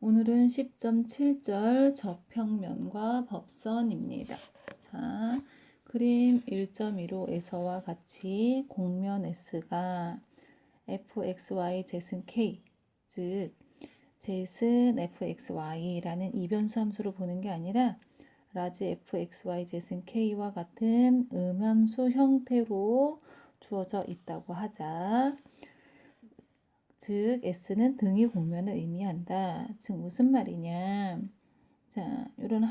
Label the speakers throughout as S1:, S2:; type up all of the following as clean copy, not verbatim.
S1: 오늘은 10.7절 저평면과 법선입니다. 자, 그림 1.15에서와 같이 곡면 S가 fxy z은 k, 즉 z은 fxy라는 이변수 함수로 보는 게 아니라 라지 fxy z은 k와 같은 음함수 형태로 주어져 있다고 하자. 즉 S는 등위 곡면을 의미한다. 즉 무슨 말이냐. 자, 이런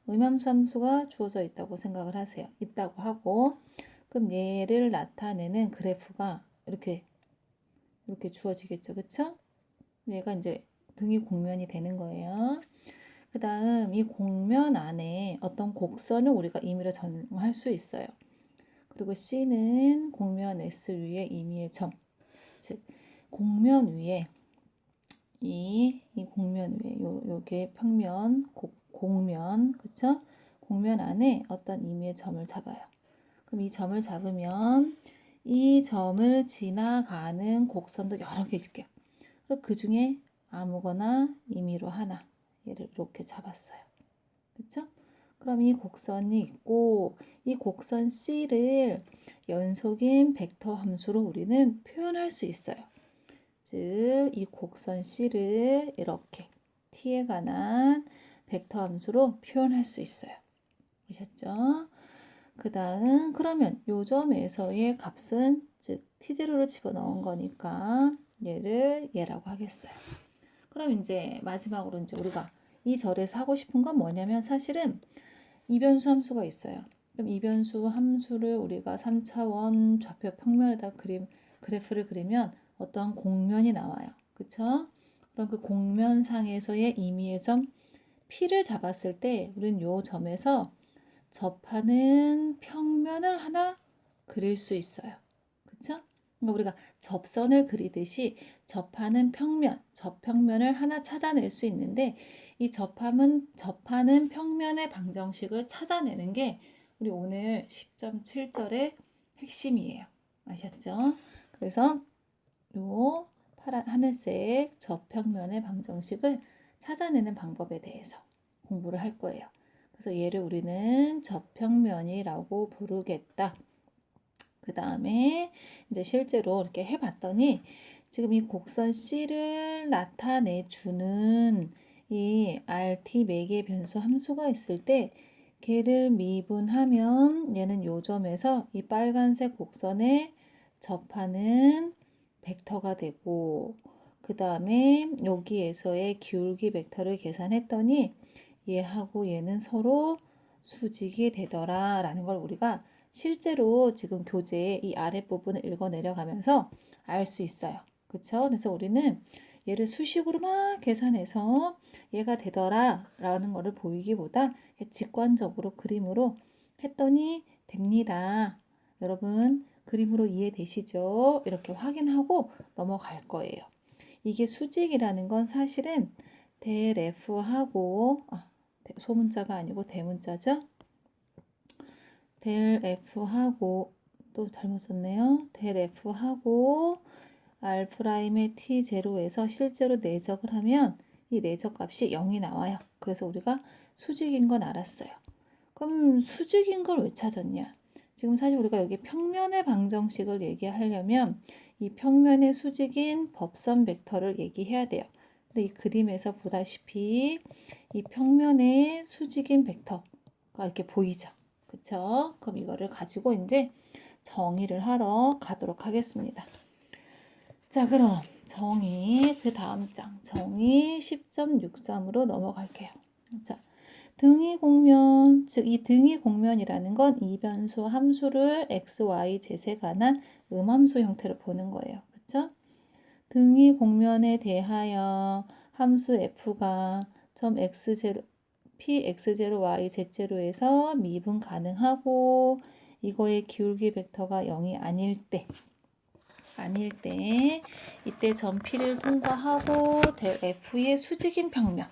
S1: 음함수 함수가 주어져 있다고 생각을 하세요. 있다고 하고, 그럼 얘를 나타내는 그래프가 이렇게 주어지겠죠. 그쵸? 얘가 이제 등위 곡면이 되는 거예요. 그 다음 이 곡면 안에 어떤 곡선을 우리가 임의로 전할 수 있어요. 그리고 C는 곡면 S 위에 임의의 점. 즉, 곡면 위에 이 곡면 위에 요게 평면, 곡면, 그쵸? 곡면 안에 어떤 임의의 점을 잡아요. 그럼 이 점을 잡으면 이 점을 지나가는 곡선도 여러 개 있을게요. 그리고 그 중에 아무거나 임의로 하나, 얘를 이렇게 잡았어요. 그쵸? 그럼 이 곡선이 있고 이 곡선 C를 연속인 벡터 함수로 우리는 표현할 수 있어요. 즉, 이 곡선 C를 이렇게 t에 관한 벡터 함수로 표현할 수 있어요. 보셨죠? 그 다음 그러면 요 점에서의 값은 즉 t0를 집어넣은 거니까 얘라고 하겠어요. 그럼 이제 마지막으로 이제 우리가 이 절에서 하고 싶은 건 뭐냐면 사실은 이변수 함수가 있어요. 그럼 이변수 함수를 우리가 3차원 좌표 평면에다 그래프를 그리면 어떠한 곡면이 나와요. 그쵸? 그럼 그 곡면상에서의 임의의 점 P를 잡았을 때 우리는 요 점에서 접하는 평면을 하나 그릴 수 있어요. 그쵸? 그러니까 우리가 접선을 그리듯이 접하는 접평면을 하나 찾아낼 수 있는데 이 접하는 평면의 방정식을 찾아내는 게 우리 오늘 10.7절의 핵심이에요. 아셨죠? 그래서 요 파란 하늘색 저평면의 방정식을 찾아내는 방법에 대해서 공부를 할 거예요. 그래서 얘를 우리는 저평면이라고 부르겠다. 그 다음에 이제 실제로 이렇게 해봤더니 지금 이 곡선 C를 나타내주는 이 RT 매개 변수 함수가 있을 때 걔를 미분하면 얘는 요 점에서 이 빨간색 곡선에 접하는 벡터가 되고 그 다음에 여기에서의 기울기 벡터를 계산했더니 얘하고 얘는 서로 수직이 되더라 라는 걸 우리가 실제로 지금 교재의 이 아랫부분을 읽어 내려가면서 알 수 있어요. 그쵸? 그래서 우리는 얘를 수식으로 막 계산해서 얘가 되더라 라는 거를 보이기보다 직관적으로 그림으로 했더니 됩니다. 여러분 그림으로 이해되시죠? 이렇게 확인하고 넘어갈 거예요. 이게 수직이라는 건 사실은 델 F하고 소문자가 아니고 대문자죠. 델 F하고 또 잘못 썼네요. 델 F하고 R'의 T0에서 실제로 내적을 하면 이 내적 값이 0이 나와요. 그래서 우리가 수직인 건 알았어요. 그럼 수직인 걸 왜 찾았냐? 지금 사실 우리가 여기 평면의 방정식을 얘기하려면 이 평면의 수직인 법선 벡터를 얘기해야 돼요. 근데 이 그림에서 보다시피 이 평면의 수직인 벡터가 이렇게 보이죠. 그쵸? 그럼 이거를 가지고 이제 정의를 하러 가도록 하겠습니다. 자, 그럼 그 다음 장 정의 10.63으로 넘어갈게요. 자, 등위 곡면, 즉 이 등위 곡면이라는 건 이변수 함수를 x, y, z에 관한 음함수 형태로 보는 거예요. 그렇죠? 등위 곡면에 대하여 함수 f가 점 x0, px0, yz0에서 미분 가능하고 이거의 기울기 벡터가 0이 아닐 때 이때 점 P를 통과하고 델 F의 수직인 평면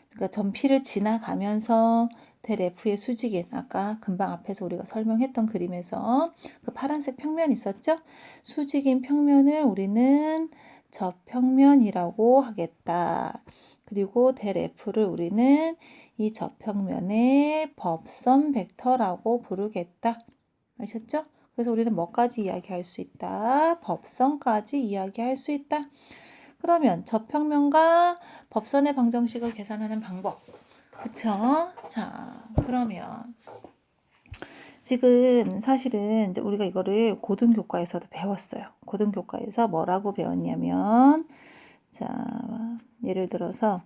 S1: 그러니까 점 P를 지나가면서 델 F의 수직인 아까 금방 앞에서 우리가 설명했던 그림에서 그 파란색 평면 있었죠? 수직인 평면을 우리는 저평면이라고 하겠다. 그리고 델 F를 우리는 이 저평면의 법선 벡터라고 부르겠다. 아셨죠? 그래서 우리는 뭐까지 이야기할 수 있다? 법선까지 이야기할 수 있다. 그러면 저평면과 법선의 방정식을 계산하는 방법. 그쵸? 자, 그러면 지금 사실은 이제 우리가 이거를 고등교과에서도 배웠어요. 고등교과에서 뭐라고 배웠냐면, 자, 예를 들어서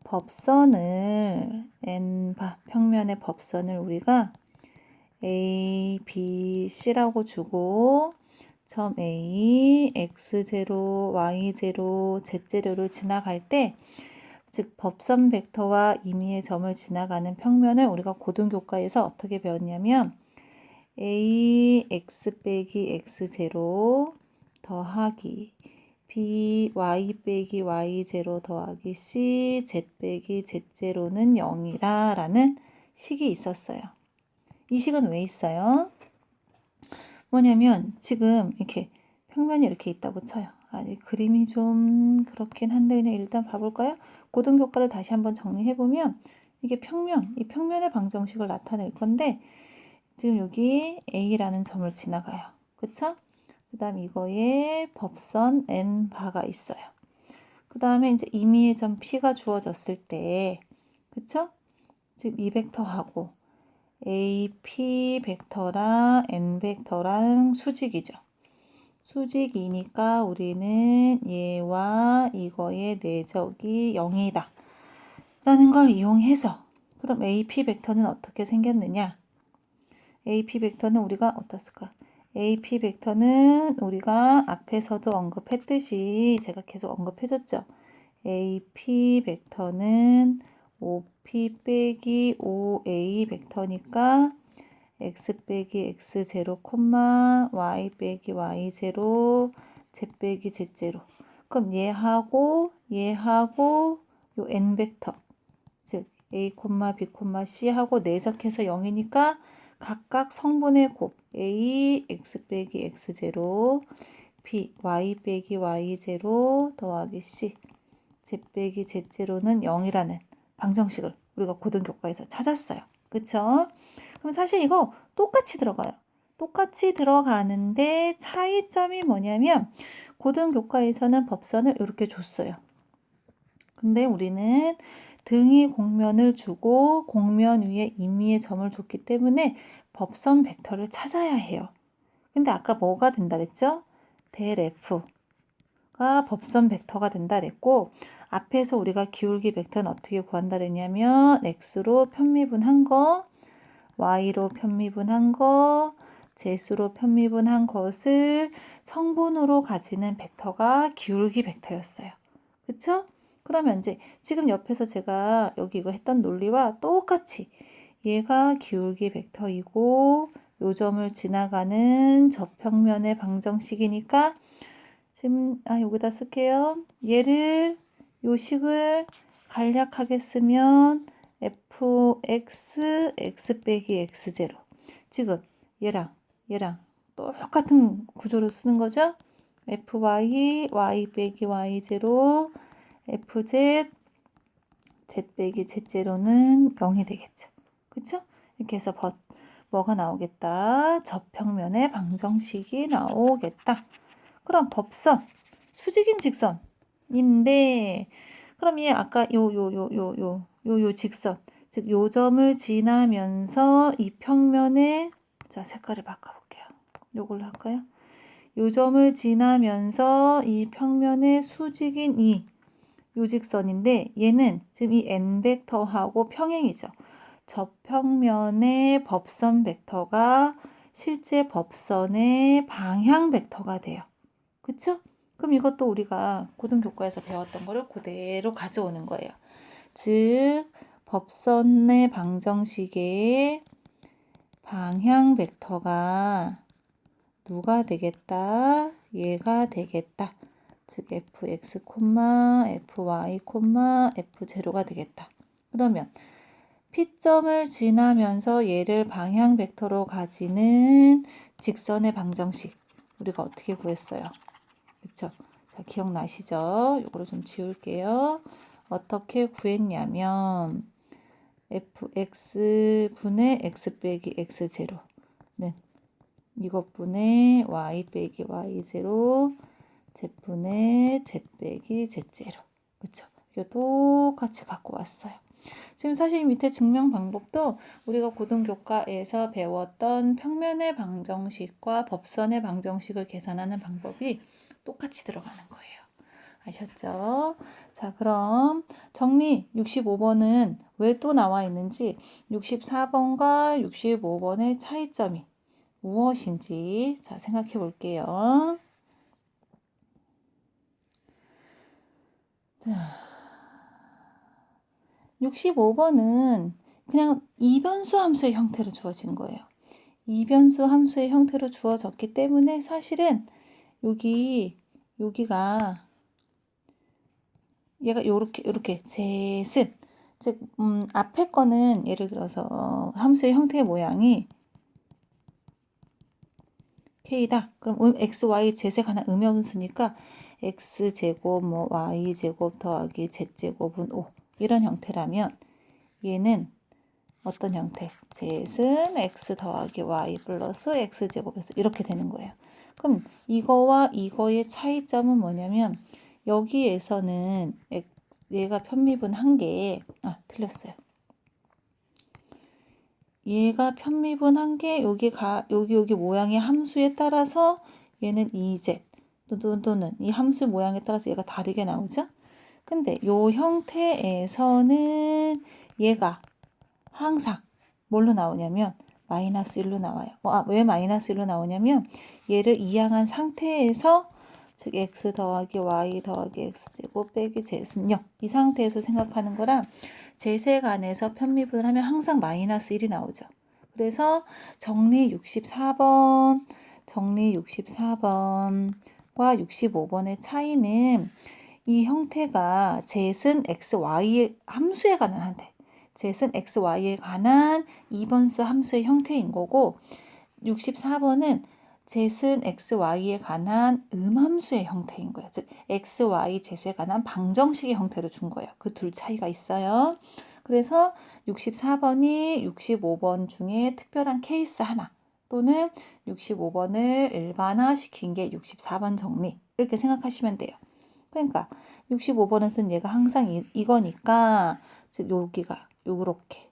S1: 법선을 n바 평면의 법선을 우리가 A, B, C라고 주고 점 A, X0, Y0, Z0를 지나갈 때, 즉 법선 벡터와 임의의 점을 지나가는 평면을 우리가 고등교과에서 어떻게 배웠냐면 A, X 빼기 X0 더하기 B, Y 빼기 Y0 더하기 C, Z 빼기 Z0는 0이다 라는 식이 있었어요. 이 식은 왜 있어요? 뭐냐면 지금 이렇게 평면이 이렇게 있다고 쳐요. 아니, 그림이 좀 그렇긴 한데 그냥 일단 봐볼까요? 고등교과를 다시 한번 정리해보면 이게 평면, 이 평면의 방정식을 나타낼 건데 지금 여기 A라는 점을 지나가요. 그쵸? 그 다음 이거에 법선 N바가 있어요. 그 다음에 이제 임의의 점 P가 주어졌을 때, 그쵸? 지금 이 벡터하고 AP 벡터랑 N 벡터랑 수직이죠. 수직이니까 우리는 얘와 이거의 내적이 0이다. 라는 걸 이용해서 그럼 AP 벡터는 어떻게 생겼느냐? AP 벡터는 우리가 어떻을까? AP 벡터는 우리가 앞에서도 언급했듯이 제가 계속 언급해줬죠. AP 벡터는 OP 빼기 OA 벡터니까 X 빼기 X0, Y 빼기 Y0, Z 빼기 Z0. 그럼 얘하고 요 N 벡터, 즉 A, B, C하고 내적해서 0이니까 각각 성분의 곱 A, X 빼기 X0, B, Y 빼기 Y0 더하기 C, Z 빼기 Z0는 0이라는 방정식을 우리가 고등교과에서 찾았어요. 그쵸? 그럼 사실 이거 똑같이 들어가요. 똑같이 들어가는데 차이점이 뭐냐면 고등교과에서는 법선을 이렇게 줬어요. 근데 우리는 등이 공면을 주고 공면 위에 임의의 점을 줬기 때문에 법선 벡터를 찾아야 해요. 근데 아까 뭐가 된다 그랬죠? 델 F가 법선 벡터가 된다 그랬고 앞에서 우리가 기울기 벡터는 어떻게 구한다 그랬냐면 X로 편미분한 거, Y로 편미분한 거, Z로 편미분한 것을 성분으로 가지는 벡터가 기울기 벡터였어요. 그쵸? 그러면 이제 지금 옆에서 제가 여기 이거 했던 논리와 똑같이 얘가 기울기 벡터이고 요 점을 지나가는 저평면의 방정식이니까 지금 여기다 쓸게요. 얘를 요 식을 간략하게 쓰면 fx x 빼기 x0 지금 얘랑 똑같은 구조로 쓰는 거죠. fy y 빼기 y0 fz z 빼기 z0는 0이 되겠죠. 그쵸? 이렇게 해서 뭐가 나오겠다. 저평면의 방정식이 나오겠다. 그럼 법선 수직인 직선인데 그럼 얘 아까 요 직선 즉 요 점을 지나면서 이 평면에 자 색깔을 바꿔볼게요. 요걸로 할까요? 요 점을 지나면서 이 평면의 수직인 이 요직선인데 얘는 지금 이 n 벡터하고 평행이죠. 저평면의 법선 벡터가 실제 법선의 방향 벡터가 돼요. 그쵸? 그럼 이것도 우리가 고등교과에서 배웠던 거를 그대로 가져오는 거예요. 즉 법선의 방정식의 방향 벡터가 누가 되겠다? 얘가 되겠다. 즉 fx, fy, f0가 되겠다. 그러면 P점을 지나면서 얘를 방향 벡터로 가지는 직선의 방정식 우리가 어떻게 구했어요? 그쵸? 자, 기억나시죠? 요거를 좀 지울게요. 어떻게 구했냐면 fx분의 x 빼기 x0는 이것분의 y 빼기 y0 z분의 z 빼기 z0. 그쵸? 이거 똑같이 갖고 왔어요. 지금 사실 밑에 증명 방법도 우리가 고등교과에서 배웠던 평면의 방정식과 법선의 방정식을 계산하는 방법이 똑같이 들어가는 거예요. 아셨죠? 자, 그럼 정리 65번은 왜 또 나와 있는지 64번과 65번의 차이점이 무엇인지 자, 생각해 볼게요. 자, 65번은 그냥 이변수 함수의 형태로 주어진 거예요. 이변수 함수의 형태로 주어졌기 때문에 사실은 여기가 얘가 요렇게 셋은 즉 앞에 거는 예를 들어서 함수의 형태의 모양이 k다. 그럼 x, y, z에 관한 음역분수니까 x제곱 y제곱 더하기 z제곱은 5 이런 형태라면 얘는 어떤 형태? z은 x 더하기 y 플러스 x제곱에서 이렇게 되는 거예요. 그럼 이거와 이거의 차이점은 뭐냐면 여기에서는 얘가 편미분 한 개, 틀렸어요. 얘가 편미분 한 개, 여기 모양의 함수에 따라서 얘는 2z 또는 이 함수 모양에 따라서 얘가 다르게 나오죠? 근데 요 형태에서는 얘가 항상 뭘로 나오냐면 마이너스 1로 나와요. 왜 마이너스 1로 나오냐면 얘를 이항한 상태에서 즉 x 더하기 y 더하기 x제곱 빼기 z는 0. 이 상태에서 생각하는 거랑 z에 관해서 편미분을 하면 항상 마이너스 1이 나오죠. 그래서 정리 64번과 65번의 차이는 이 형태가 z은 x, y의 함수에 관한 한대. z은 x, y에 관한 이번수 함수의 형태인 거고 64번은 z은 x, y에 관한 음함수의 형태인 거예요. 즉 x, y, z에 관한 방정식의 형태로 준 거예요. 그 둘 차이가 있어요. 그래서 64번이 65번 중에 특별한 케이스 하나 또는 65번을 일반화시킨 게 64번 정리 이렇게 생각하시면 돼요. 그러니까 65번에 쓴 얘가 항상 이거니까 즉 여기가 요렇게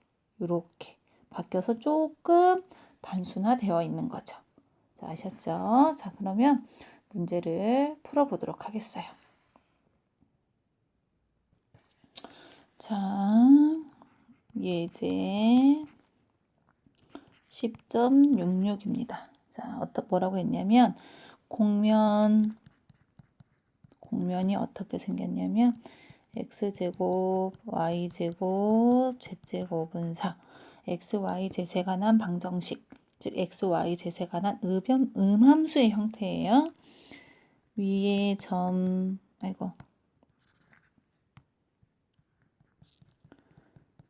S1: 바뀌어서 조금 단순화되어 있는 거죠. 자, 아셨죠? 자, 그러면 문제를 풀어보도록 하겠어요. 자, 예제 10.66입니다. 자, 뭐라고 했냐면 공면이 어떻게 생겼냐면 x제곱, y제곱, z제곱은 4. x, y, z에 관한 방정식, 즉 x, y, z에 관한 음함수의 형태예요. 위에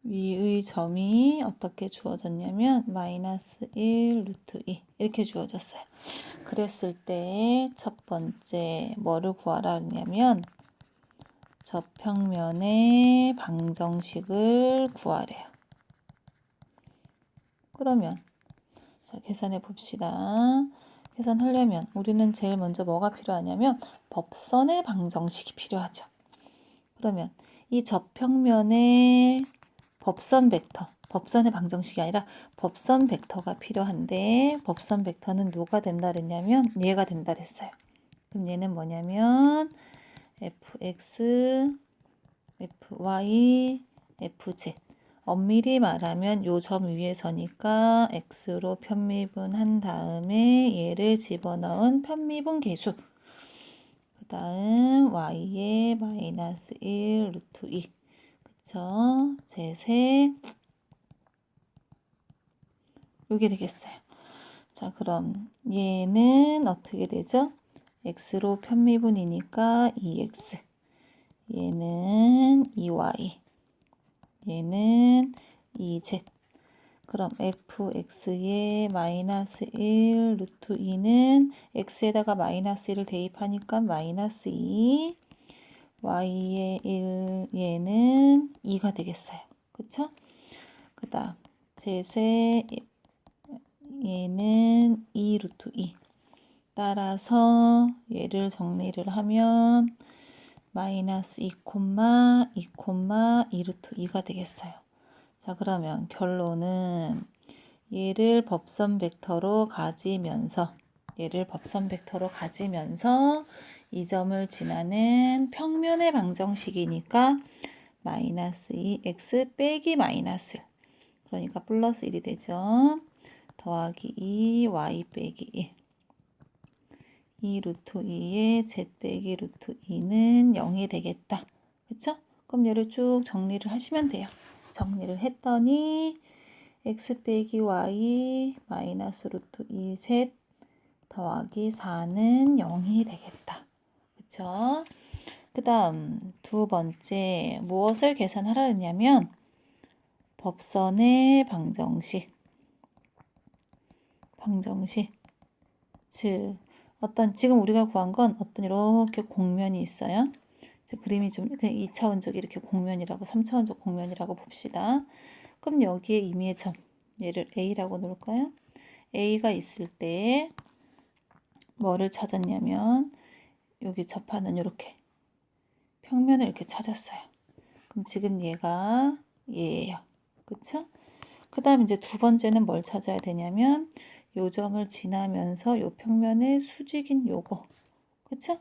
S1: 위의 점이 어떻게 주어졌냐면 마이너스 1 루트 2 이렇게 주어졌어요. 그랬을 때 첫 번째 뭐를 구하라 했냐면 저평면의 방정식을 구하래요. 그러면 자, 계산해 봅시다. 계산하려면 우리는 제일 먼저 뭐가 필요하냐면 법선의 방정식이 필요하죠. 그러면 이 저평면의 법선 벡터, 법선의 방정식이 아니라 법선 벡터가 필요한데 법선 벡터는 누가 된다 그랬냐면 얘가 된다 그랬어요. 그럼 얘는 뭐냐면 fx, fy, fz. 엄밀히 말하면 요 점 위에 서니까 x로 편미분한 다음에 얘를 집어넣은 편미분 계수. 그 다음 y에 마이너스 1 루트 2. 그쵸? 제세 요게 되겠어요. 자, 그럼 얘는 어떻게 되죠? x로 편미분이니까 2x. 얘는 2y. 얘는 2z. 그럼 fx의 마이너스 1 루트 2는 x에다가 마이너스 1을 대입하니까 마이너스 2, y의 1, 얘는 2가 되겠어요. 그쵸? 그 다음 zet의 얘는 2 루트 2. 따라서 얘를 정리를 하면 마이너스 2, 2 루트 2가 되겠어요. 자, 그러면 결론은 얘를 법선 벡터로 가지면서 이 점을 지나는 평면의 방정식이니까 마이너스 2x 빼기 마이너스 1. 그러니까 플러스 1이 되죠. 더하기 2 y 빼기 1. 2 루트 2의 z 빼기 루트 2는 0이 되겠다. 그쵸? 그럼 얘를 쭉 정리를 하시면 돼요. 정리를 했더니 x 빼기 y 마이너스 루트 2z 더하기 4는 0이 되겠다. 그쵸? 그 다음 두 번째 무엇을 계산하라 했냐면 법선의 방정식. 즉 지금 우리가 구한 건 어떤 이렇게 공면이 있어요. 그림이 좀 그냥 2차원적 이렇게 공면이라고 3차원적 공면이라고 봅시다. 그럼 여기에 임의의 점 얘를 A라고 놓을까요? A가 있을 때 뭐를 찾았냐면 여기 접하는 이렇게 평면을 이렇게 찾았어요. 그럼 지금 얘가 얘예요. 그쵸? 그 다음 이제 두 번째는 뭘 찾아야 되냐면 요 점을 지나면서 요 평면의 수직인 요거. 그쵸?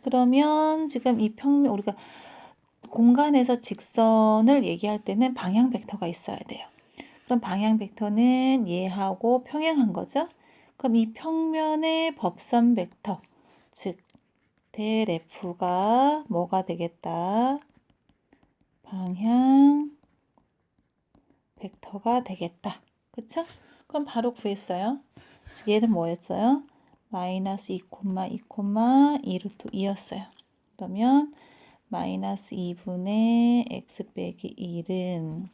S1: 그러면 지금 이 평면 우리가 공간에서 직선을 얘기할 때는 방향 벡터가 있어야 돼요. 그럼 방향 벡터는 얘하고 평행한 거죠. 그럼 이 평면의 법선 벡터, 즉 델 F가 뭐가 되겠다? 방향 벡터가 되겠다. 그쵸? 그럼 바로 구했어요. 얘는 뭐였어요? 마이너스 2, 2 루트 2였어요. 그러면 마이너스 2분의 x 빼기 1은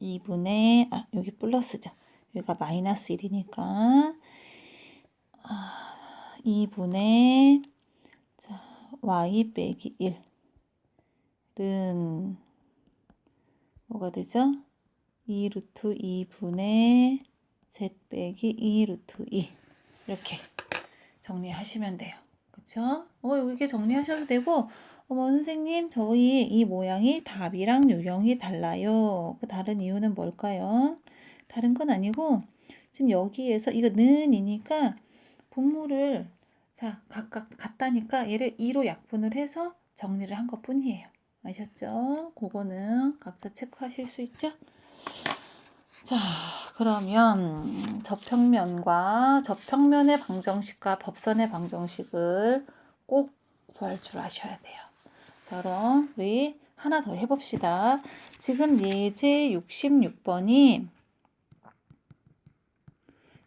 S1: 2분의 여기 플러스죠. 여기가 마이너스 1이니까 2분의 y 빼기 1은 뭐가 되죠? 2 루트 2분의 z 빼기 2 루트 2 이렇게 정리하시면 돼요. 그쵸? 이렇게 정리하셔도 되고 선생님 저희 이 모양이 답이랑 유형이 달라요. 그 다른 이유는 뭘까요? 다른 건 아니고 지금 여기에서 이거 는이니까 분모를 각각 같다니까 얘를 2로 약분을 해서 정리를 한 것 뿐이에요. 아셨죠? 그거는 각자 체크하실 수 있죠? 자, 그러면 저평면의 방정식과 법선의 방정식을 꼭 구할 줄 아셔야 돼요. 자, 그럼 우리 하나 더 해봅시다. 지금 예제 66번이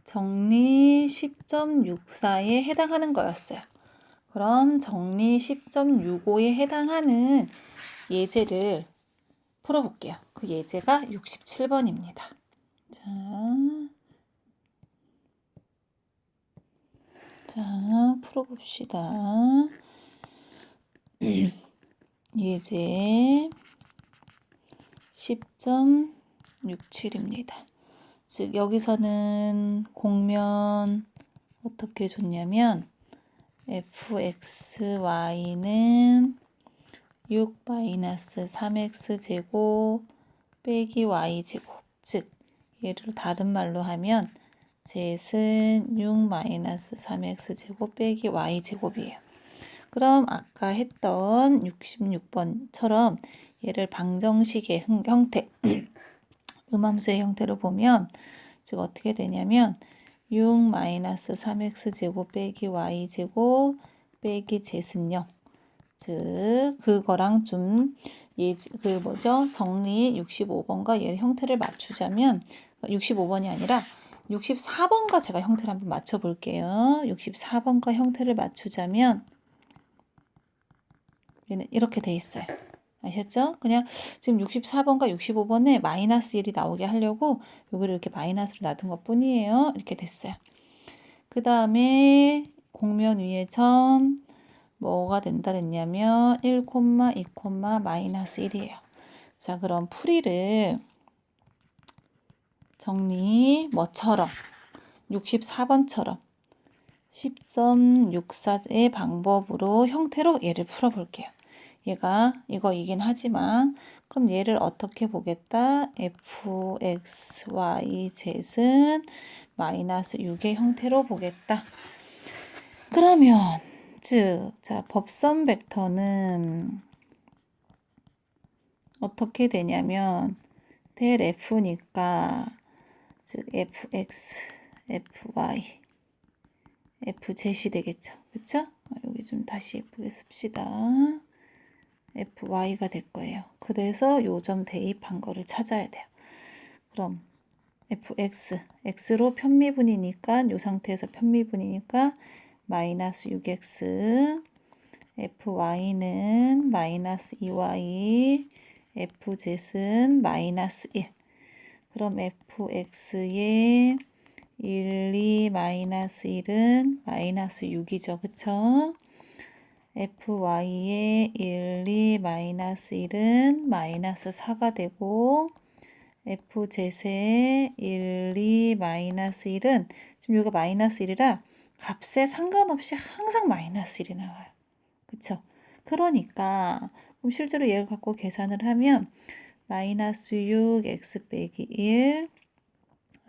S1: 정리 10.64에 해당하는 거였어요. 그럼 정리 10.65에 해당하는 예제를 풀어볼게요. 그 예제가 67번입니다. 자, 풀어봅시다. 예제 10.67입니다. 즉 여기서는 공면 어떻게 줬냐면 fxy는 6-3x제곱 빼기 y제곱, 즉 얘를 다른 말로 하면 z은 6-3x제곱 빼기 y제곱이에요. 그럼 아까 했던 66번처럼 얘를 방정식의 형태, 음함수의 형태로 보면 즉 어떻게 되냐면 6-3x제곱 빼기 y제곱 빼기 z는 0. 즉 그거랑 좀 정리 65번과 얘 형태를 맞추자면 65번이 아니라 64번과 제가 형태를 한번 맞춰 볼게요. 64번과 형태를 맞추자면 얘는 이렇게 돼 있어요. 아셨죠? 그냥 지금 64번과 65번에 마이너스 1이 나오게 하려고 여기를 이렇게 마이너스로 놔둔 것 뿐이에요. 이렇게 됐어요. 그 다음에 공면 위의 점 뭐가 된다 그랬냐면 1, 2, 마이너스 1이에요. 자, 그럼 풀이를 정리 뭐처럼 64번처럼 10.64의 방법으로 형태로 얘를 풀어볼게요. 얘가 이거이긴 하지만 그럼 얘를 어떻게 보겠다? fx, y, z은 마이너스 6의 형태로 보겠다. 그러면 즉, 자, 법선 벡터는 어떻게 되냐면 델 f니까 즉 fx, fy, fz이 되겠죠. 그쵸? 여기 좀 다시 예쁘게 씁시다. fy가 될 거예요. 그래서 요점 대입한 거를 찾아야 돼요. 그럼 fx, x로 편미분이니까 요 상태에서 편미분이니까 마이너스 6x, fy는 마이너스 2y, fz는 마이너스 1. 그럼 fx의 1, 2, 마이너스 1은 마이너스 6이죠. 그쵸? fy의 1, 2, 마이너스 1은 마이너스 4가 되고 fz의 1, 2, 마이너스 1은 지금 여기가 마이너스 1이라 값에 상관없이 항상 마이너스 1이 나와요. 그쵸? 그러니까 그럼 실제로 얘를 갖고 계산을 하면 마이너스 6x 빼기 1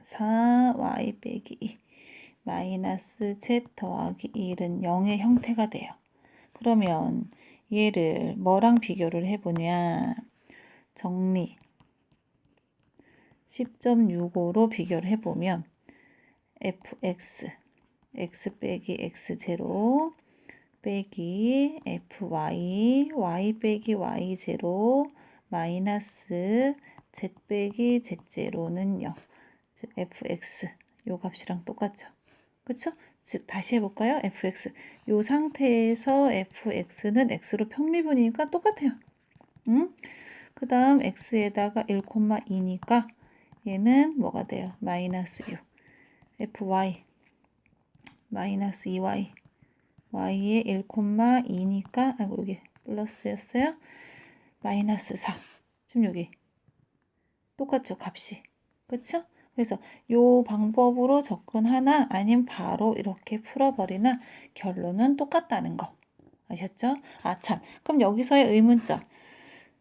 S1: 4y 빼기 2 마이너스 z 더하기 1은 0의 형태가 돼요. 그러면 얘를 뭐랑 비교를 해보냐 정리 10.65로 비교를 해보면 fx x 빼기 x0 빼기 fy y 빼기 y0 마이너스 z 빼기 z0는 0 즉 fx 요 값이랑 똑같죠. 그쵸? 즉 다시 해볼까요? fx 요 상태에서 fx는 x로 편미분이니까 똑같아요. 그 다음 x에다가 1,2니까 얘는 뭐가 돼요? 마이너스 6 fy 마이너스 2y y에 1,2니까 아이고 여기 플러스였어요. 마이너스 4 지금 여기 똑같죠 값이. 그쵸? 그래서 요 방법으로 접근하나 아니면 바로 이렇게 풀어버리나 결론은 똑같다는 거. 아셨죠? 아 참. 그럼 여기서의 의문점.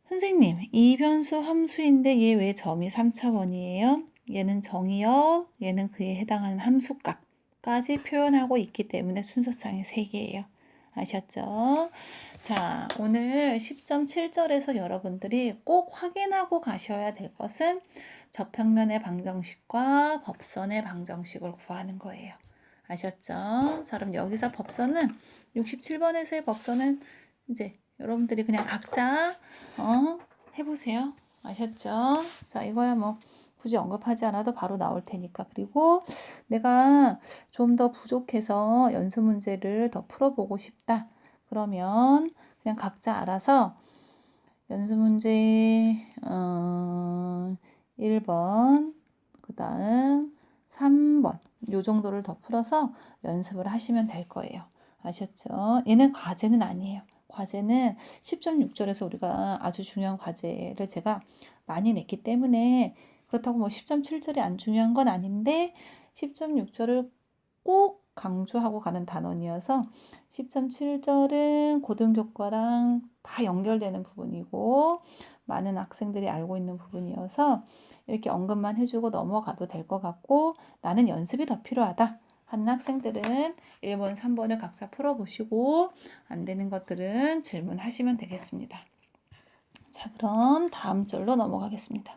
S1: 선생님, 이변수 함수인데 얘 왜 점이 3차원이에요? 얘는 정의역, 얘는 그에 해당하는 함수값까지 표현하고 있기 때문에 순서상의 3개예요. 아셨죠? 자, 오늘 10.7절에서 여러분들이 꼭 확인하고 가셔야 될 것은 저평면의 방정식과 법선의 방정식을 구하는 거예요. 아셨죠? 자, 그럼 여기서 법선은 67번에서의 법선은 이제 여러분들이 그냥 각자 해보세요. 아셨죠? 자, 이거야 뭐 굳이 언급하지 않아도 바로 나올 테니까. 그리고 내가 좀 더 부족해서 연습 문제를 더 풀어보고 싶다. 그러면 그냥 각자 알아서 연습 문제 1번, 그 다음 3번 요 정도를 더 풀어서 연습을 하시면 될 거예요. 아셨죠? 얘는 과제는 아니에요. 과제는 10.6절에서 우리가 아주 중요한 과제를 제가 많이 냈기 때문에 그렇다고 뭐 10.7절이 안 중요한 건 아닌데 10.6절을 꼭 강조하고 가는 단원이어서 10.7절은 고등교과랑 다 연결되는 부분이고 많은 학생들이 알고 있는 부분이어서 이렇게 언급만 해주고 넘어가도 될 것 같고 나는 연습이 더 필요하다 하는 학생들은 1번, 3번을 각자 풀어보시고 안 되는 것들은 질문하시면 되겠습니다. 자, 그럼 다음 절로 넘어가겠습니다.